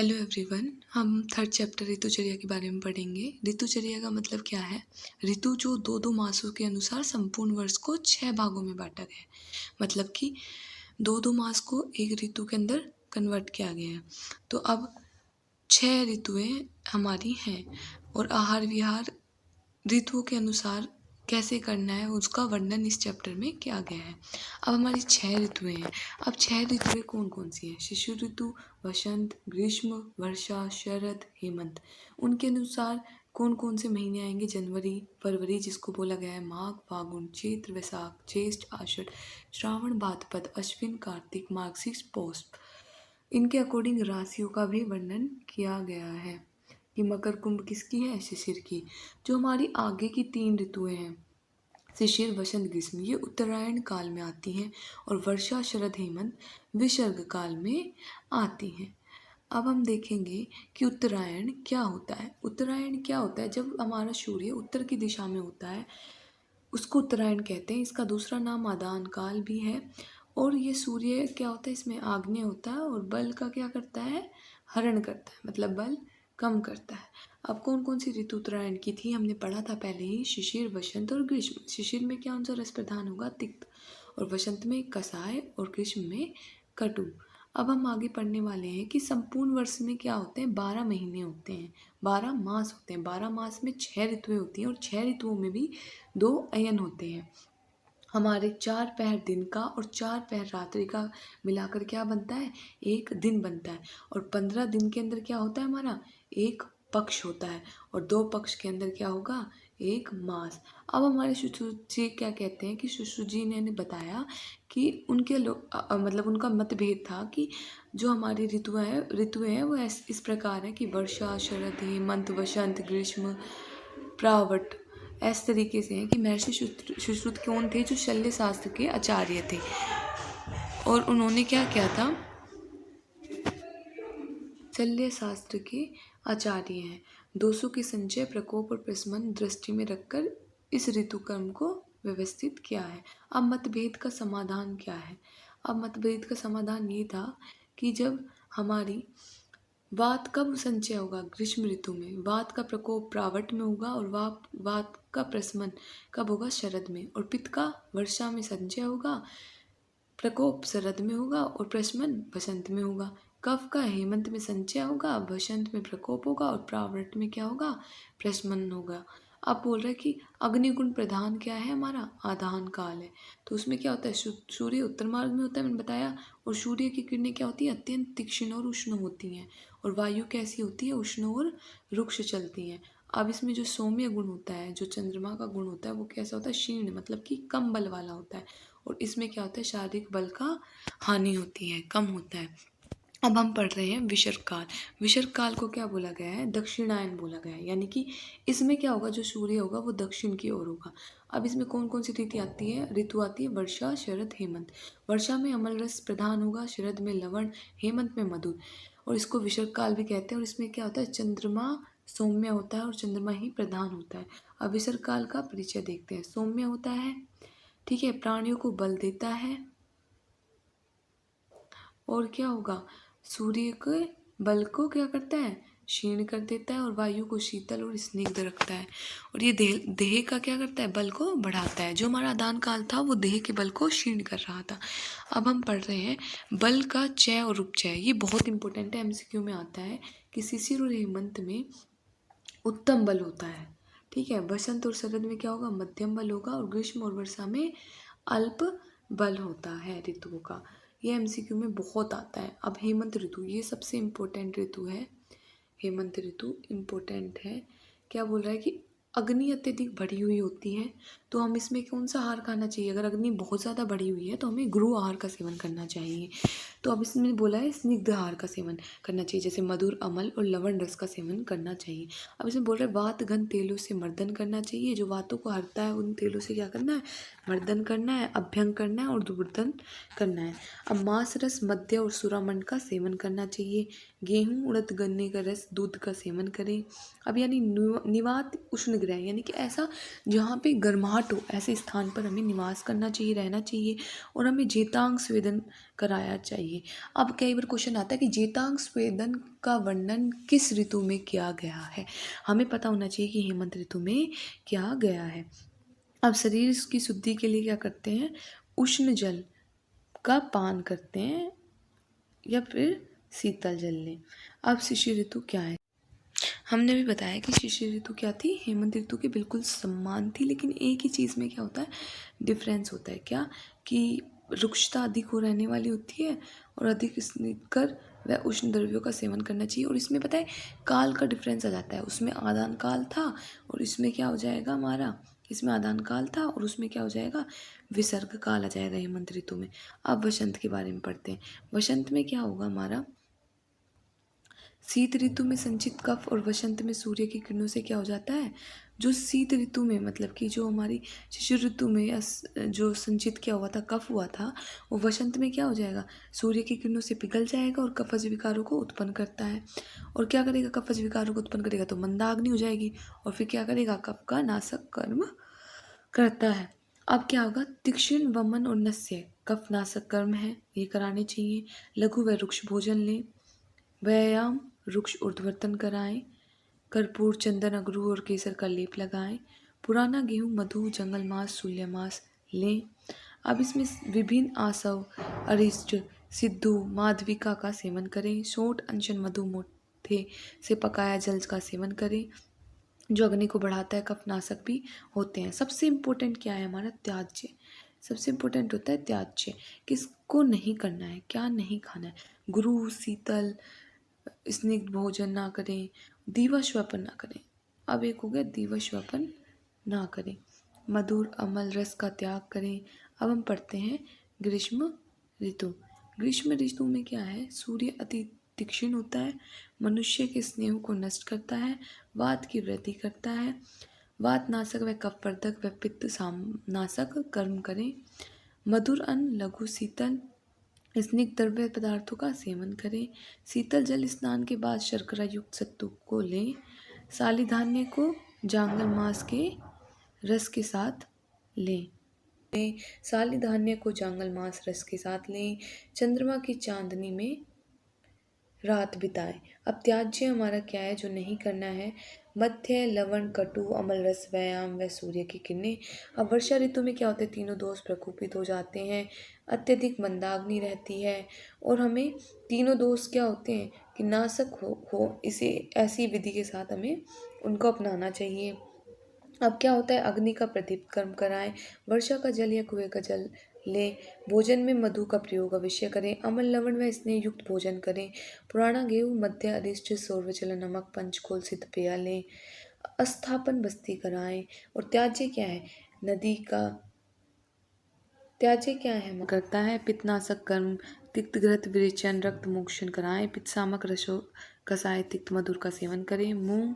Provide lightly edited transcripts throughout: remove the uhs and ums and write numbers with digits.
Hello everyone. हम third chapter ऋतुचर्या के बारे में पढ़ेंगे। ऋतुचर्या का मतलब क्या है? ऋतु जो दो दो मासों के अनुसार संपूर्ण वर्ष को 6 भागों में बांटा गया है। मतलब कि दो दो मास को एक ऋतु के अंदर कन्वर्ट किया गया है। तो अब 6 ऋतुएं हमारी हैं और आहार विहार ऋतुओं के अनुसार कैसे करना है उसका वर्णन इस चैप्टर में किया गया है। अब हमारी 6 ऋतुएं हैं। अब 6 ऋतुएं कौन कौन सी हैं? शिशिर ऋतु, वसंत, ग्रीष्म, वर्षा, शरद, हेमंत। उनके अनुसार कौन कौन से महीने आएंगे? जनवरी, फरवरी जिसको बोला गया है माघ, फागुन, चैत्र, वैशाख, ज्येष्ठ, आषाढ़, श्रावण, भाद्रपद, अश्विन, कार्तिक, मार्गशीर्ष, पौष। इनके अकॉर्डिंग राशियों का भी वर्णन किया गया है कि मकर कुंभ किसकी है? शिशिर की। जो हमारी आगे की 3 ऋतुएं हैं, शिशिर, वसंत, ग्रीष्म, ये उत्तरायण काल में आती हैं और वर्षा, शरद, हेमंत विसर्ग काल में आती हैं। अब हम देखेंगे कि उत्तरायण क्या होता है। उत्तरायण क्या होता है? जब हमारा सूर्य उत्तर की दिशा में होता है उसको उत्तरायण कहते हैं। इसका दूसरा नाम आदान काल भी है। और ये सूर्य क्या होता है? इसमें आग्नेय होता है और बल का क्या करता है? हरण करता है, मतलब बल कम करता है। अब कौन कौन सी ऋतु उत्तरायण की थी हमने पढ़ा था पहले ही। शिशिर, वसंत और ग्रीष्म। शिशिर में क्या सा रस प्रधान होगा? तिक्त। और वसंत में कसाय और ग्रीष्म में कटु। अब हम आगे पढ़ने वाले हैं कि संपूर्ण वर्ष में क्या होते हैं? 12 महीने होते हैं, 12 मास होते हैं। 12 मास में 6 ऋतुएं होती हैं और 6 ऋतुओं में भी 2 अयन होते हैं। हमारे 4 पहर दिन का और 4 पहर रात्रि का मिलाकर क्या बनता है? एक दिन बनता है। और 15 दिन के अंदर क्या होता है? हमारा एक पक्ष होता है और 2 पक्ष के अंदर क्या होगा? एक मास। अब हमारे सुश्रुत जी क्या कहते हैं कि सुश्रुत जी ने बताया कि उनके मतलब उनका मतभेद था कि जो हमारी ऋतुएं हैं वो इस प्रकार है कि वर्षा, शरद, हेमंत, वसंत, ग्रीष्म, प्रावट। इस तरीके से है कि महर्षि सुश्रुत कौन थे? जो शल्य शास्त्र के आचार्य थे। और उन्होंने क्या किया था? शल्य शास्त्र के आचार्य हैं। दोषों के संचय, प्रकोप और प्रशमन दृष्टि में रखकर इस ऋतु कर्म को व्यवस्थित किया है। अब मतभेद का समाधान क्या है? अब मतभेद का समाधान ये था कि जब हमारी वात कब संचय होगा? ग्रीष्म ऋतु में। वात का प्रकोप प्रावट में होगा और वात का प्रशमन कब होगा? शरद में। और पित्त का वर्षा में संचय होगा, प्रकोप शरद में होगा और प्रशमन बसंत में होगा। कफ का हेमंत में संचय होगा, बसंत में प्रकोप होगा और प्रावट में क्या होगा? प्रशमन होगा। अब बोल रहे कि अग्निगुण प्रधान क्या है? हमारा आधान काल है। तो उसमें क्या होता है? सूर्य उत्तर मार्ग में होता है, मैंने बताया। और सूर्य की किरणें क्या होती है? अत्यंत तीक्ष्ण और उष्ण होती हैं। और वायु कैसी होती है? उष्ण और रुक्ष चलती हैं। अब इसमें जो सौम्य गुण होता है, जो चंद्रमा का गुण होता है, वो कैसा होता है? क्षीण, मतलब कि कम बल वाला होता है। और इसमें क्या होता है? शारीरिक बल का हानि होती है, कम होता है। अब हम पढ़ रहे हैं विसर्ग काल। विसर्ग काल को क्या बोला गया है? दक्षिणायन बोला गया है। यानी कि इसमें क्या होगा? जो सूर्य होगा वो दक्षिण की ओर होगा। अब इसमें कौन कौन सी ऋतु आती है? वर्षा, शरद, हेमंत। वर्षा में अमल रस प्रधान होगा, शरद में लवण, हेमंत में मधुर। और इसको विसर्ग काल भी कहते हैं। और इसमें क्या होता है? चंद्रमा सौम्य होता है और चंद्रमा ही प्रधान होता है। अब विसर्ग काल का परिचय देखते हैं। सौम्य होता है, ठीक है, प्राणियों को बल देता है। और क्या होगा? सूर्य के बल को क्या करता है? क्षीण कर देता है और वायु को शीतल और स्निग्ध रखता है। और ये देह का क्या करता है? बल को बढ़ाता है। जो हमारा आदान काल था वो देह के बल को क्षीण कर रहा था। अब हम पढ़ रहे हैं बल का चय और उपचय। ये बहुत इंपॉर्टेंट है, एमसीक्यू में आता है कि शिशिर और हेमंत में उत्तम बल होता है, ठीक है। बसंत और शरद में क्या होगा? मध्यम बल होगा। और ग्रीष्म और वर्षा में अल्प बल होता है ऋतुओं का। ये एमसीक्यू में बहुत आता है। अब हेमंत ऋतु, ये सबसे इम्पोर्टेंट ऋतु है। हेमंत ऋतु इम्पोर्टेंट है। क्या बोल रहा है कि अग्नि अत्यधिक बढ़ी हुई होती है, तो हम इसमें कौन सा आहार खाना चाहिए? अगर अग्नि बहुत ज़्यादा बढ़ी हुई है तो हमें गुरु आहार का सेवन करना चाहिए। तो अब इसमें बोला है स्निग्ध आहार का सेवन करना चाहिए, जैसे मधुर, अमल और लवण रस का सेवन करना चाहिए। अब इसमें बोल रहा है वात घन तेलों से मर्दन करना चाहिए। जो वातों को हरता है उन तेलों से क्या करना है? मर्दन करना है, अभ्यंग करना है और दुर्दन करना है। अब मांस रस, मद्य और सुरामंड का सेवन करना चाहिए। गेहूँ, उड़द, गन्ने का रस, दूध का सेवन करें। अब यानी निवात उष्ण ग्रह, यानी कि ऐसा जहाँ पे गर्माहट हो, ऐसे स्थान पर हमें निवास करना चाहिए, रहना चाहिए, और हमें जेतांग स्वेदन कराया चाहिए। अब कई बार क्वेश्चन आता है कि जेतांग स्वेदन का वर्णन किस ऋतु में किया गया है। हमें पता होना चाहिए कि हेमंत ऋतु में किया गया है। अब शरीर की शुद्धि के लिए क्या करते हैं, उष्ण जल का पान करते हैं या फिर शीतल जल लें। अब शिशिर ऋतु क्या है, हमने भी बताया कि शिशिर ऋतु क्या थी, हेमंत ऋतु के बिल्कुल समान थी, लेकिन एक ही चीज़ में क्या होता है, डिफरेंस होता है। क्या कि रुक्षता अधिक हो रहने वाली होती है और अधिक स्निग्धकर व उष्ण द्रव्यों का सेवन करना चाहिए। और इसमें पता है काल का डिफरेंस आ जाता है, उसमें आदान काल था और इसमें क्या हो जाएगा हमारा, इसमें आदान काल था और उसमें क्या हो जाएगा, विसर्ग काल आ जाएगा हेमंत ऋतु में। अब वसंत के बारे में पढ़ते हैं। वसंत में क्या होगा हमारा, शीत ऋतु में संचित कफ और वसंत में सूर्य की किरणों से क्या हो जाता है, जो शीत ऋतु में मतलब कि जो हमारी शिशिर ऋतु में जो संचित क्या हुआ था, कफ हुआ था, वो वसंत में क्या हो जाएगा, सूर्य की किरणों से पिघल जाएगा और कफज विकारों को उत्पन्न करता है। और क्या करेगा, कफज विकारों को उत्पन्न करेगा तो मंदाग्नि हो जाएगी और फिर क्या करेगा, कफ का नाशक कर्म करता है। अब क्या होगा, तीक्ष्ण वमन और नस्य कफ नाशक कर्म है, ये कराने चाहिए। लघु व रुक्ष भोजन लें, व्यायाम रुक्ष ऊर्ध्वतन कराएं, कर्पूर चंदन अगरू और केसर का लेप लगाएं, पुराना गेहूं मधु जंगल मांस सूल्य मांस लें। अब इसमें विभिन्न आसव अरिष्ट सिद्धू माधविका का सेवन करें, सोंठ अनशन मधु मोठे से पकाया जल का सेवन करें, जो अग्नि को बढ़ाता है, कफनाशक भी होते हैं। सबसे इम्पोर्टेंट क्या है हमारा, त्याज्य। सबसे इम्पोर्टेंट होता है त्याज्य, किसको नहीं करना है, क्या नहीं खाना है। गुरु शीतल स्निग्ध भोजन ना करें, दिवश्वपन ना करें। अब एक हो गया दिवश्वपन ना करें, मधुर अमल रस का त्याग करें। अब हम पढ़ते हैं ग्रीष्म ऋतु। ग्रीष्म ऋतु में क्या है, सूर्य अति तीक्ष्ण होता है, मनुष्य के स्नेह को नष्ट करता है, वात की वृद्धि करता है, वात नाशक व कफवर्धक व पित्त नाशक कर्म करें। मधुर अन्न लघु शीतल स्निग्ध द्रव्य पदार्थों का सेवन करें। शीतल जल स्नान के बाद शर्करा युक्त सत्तू को लें। सालिधान्य को जांगल मास के रस के साथ लें। सालिधान्य को जांगल मास रस के साथ लें। चंद्रमा की चांदनी में रात बिताएं। अब त्याज्य हमारा क्या है, जो नहीं करना है, मध्य लवण कटु अमल रस व्यायाम व सूर्य की किरणें। अब वर्षा ऋतु में क्या होता है, तीनों दोष प्रकोपित हो जाते हैं, अत्यधिक मंदाग्नि रहती है और हमें तीनों दोष क्या होते हैं कि नाशक हो इसे ऐसी विधि के साथ हमें उनको अपनाना चाहिए। अब क्या होता है, अग्नि का प्रदीप्त कर्म कराएं, वर्षा का जल या कुएं का जल लें, भोजन में मधु का प्रयोग अवश्य करें, अमल लवण व स्नेह युक्त भोजन करें, पुराना गेहूं मध्य अरिष्ट सौरवचल नमक पंचकोल सिद्ध पेय लें, अस्थापन बस्ती कराएं। और त्याज्य क्या है, नदी का त्याज्य क्या है करता है, पित्तनाशक कर्म, तिक्त घृत विरेचन रक्त मोक्षण कराएं, पित्तसामक रसो कसाय तिक्त मधुर का सेवन करें, मूंग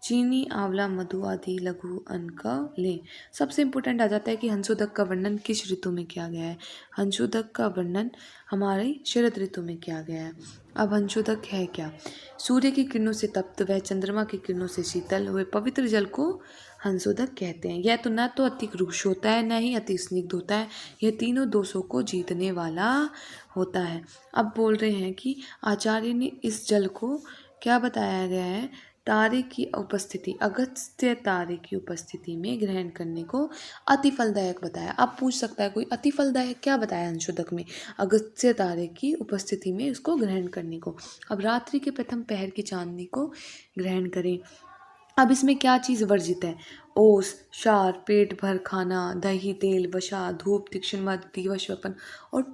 चीनी आंवला मधु आदि लघु अन्न का लें। सबसे इम्पोर्टेंट आ जाता है कि हंसोदक का वर्णन किस ऋतु में किया गया है। हंसोदक का वर्णन हमारे शरद ऋतु में किया गया है। अब हंसोदक है क्या, सूर्य की किरणों से तप्त व चंद्रमा की किरणों से शीतल हुए पवित्र जल को हंसोदक कहते हैं। यह तो न तो अति रुक्ष होता है, न ही अति स्निग्ध होता है, यह तीनों दोषों को जीतने वाला होता है। अब बोल रहे हैं कि आचार्य ने इस जल को क्या बताया गया है, तारे की उपस्थिति, अगस्त्य तारे की उपस्थिति में ग्रहण करने को अति फलदायक बताया। अब पूछ सकता है कोई, अति फलदायक क्या बताया अंशोदक में, अगस्त्य तारे की उपस्थिति में उसको ग्रहण करने को। अब रात्रि के प्रथम पहर की चांदनी को ग्रहण करें। अब इसमें क्या चीज़ वर्जित है, ओस क्षार पेट भर खाना, दही तेल वसा धूप तीक्ष्ण मद दिवश्वपन और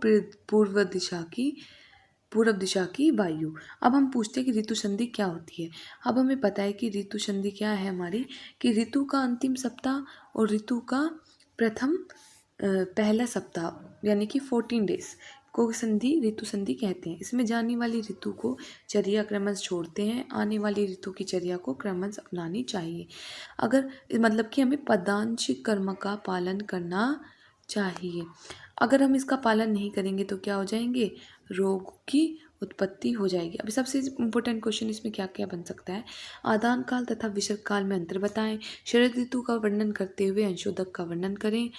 पूर्व दिशा की वायु। अब हम पूछते हैं कि ऋतु संधि क्या होती है। अब हमें पता है कि ऋतु संधि क्या है हमारी, कि ऋतु का अंतिम सप्ताह और ऋतु का प्रथम पहला सप्ताह यानी कि 14 डेज को संधि ऋतु संधि कहते हैं। इसमें जाने वाली ऋतु को चर्या क्रमश छोड़ते हैं, आने वाली ऋतु की चर्या को क्रमश अपनानी चाहिए। अगर मतलब कि हमें पदांशिक कर्म का पालन करना चाहिए। अगर हम इसका पालन नहीं करेंगे तो क्या हो जाएंगे, रोग की उत्पत्ति हो जाएगी। अभी सबसे इम्पोर्टेंट क्वेश्चन इसमें क्या क्या बन सकता है, आदान काल तथा विषुव काल में अंतर बताएं, शरद ऋतु का वर्णन करते हुए अंशोदक का वर्णन करें,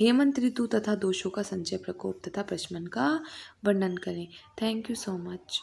हेमंत ऋतु तथा दोषों का संचय प्रकोप तथा प्रशमन का वर्णन करें। Thank you so much.